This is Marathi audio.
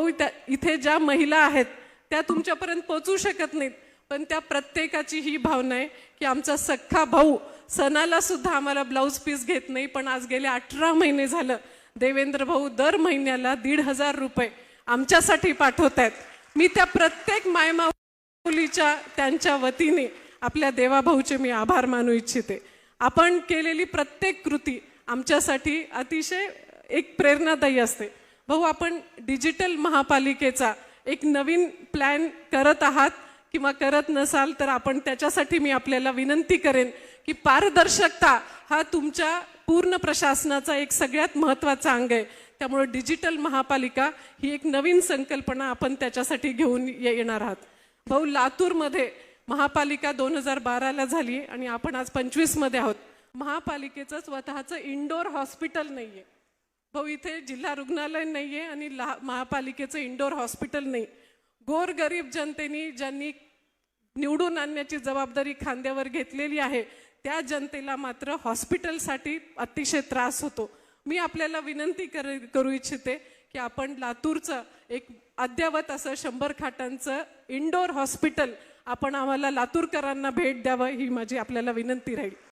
भाऊ इथे ज्या महिला आहेत त्या तुमच्यापर्यंत पोहोचू शकत नाहीत, पण त्या प्रत्येकाची ही भावना आहे की आमचा सख्खा भाऊ सणाला सुद्धा आम्हाला ब्लाऊज पीस घेत नाही, पण आज गेले 18 महिने झालं देवेंद्र भाऊ दर महिन्याला 1,500 रुपये आमच्यासाठी पाठवत आहेत. मी त्या प्रत्येक मायमाऊलीच्या त्यांच्या वतीने आपल्या देवाभाऊचे मी आभार मानू इच्छिते. आपण केलेली प्रत्येक कृती आमच्यासाठी अतिशय एक प्रेरणादायी असते. भाऊ, आपण डिजिटल महापालिकेचा एक नवीन प्लॅन करत आहात किंवा करत नसाल तर आपण त्याच्यासाठी मी आपल्याला विनंती करेन की पारदर्शकता हा तुमच्या पूर्ण प्रशासनाचा एक सगळ्यात महत्त्वाचा अंग आहे. त्यामुळे डिजिटल महापालिका ही एक नवीन संकल्पना आपण त्याच्यासाठी घेऊन येणार आहात. भाऊ, लातूरमध्ये महापालिका 2012ला झाली आणि आपण आज 25मध्ये आहोत. महापालिकेचं स्वतःचं इंडोर हॉस्पिटल नाही आहे. भाऊ, इथे जिल्हा रुग्णालय नाही आहे आणि महापालिकेचं इंडोर हॉस्पिटल नाही. गोरगरीब जनतेने ज्यांनी निवडून आणण्याची जबाबदारी खांद्यावर घेतलेली आहे त्या जनतेला मात्र हॉस्पिटलसाठी अतिशय त्रास होतो. मी आपल्याला विनंती करू इच्छिते की आपण लातूरचं एक अद्ययावत असं 100 खाटांचं इंडोर हॉस्पिटल आपण आम्हाला लातूरकरांना भेट द्यावं, ही माझी आपल्याला विनंती राहील.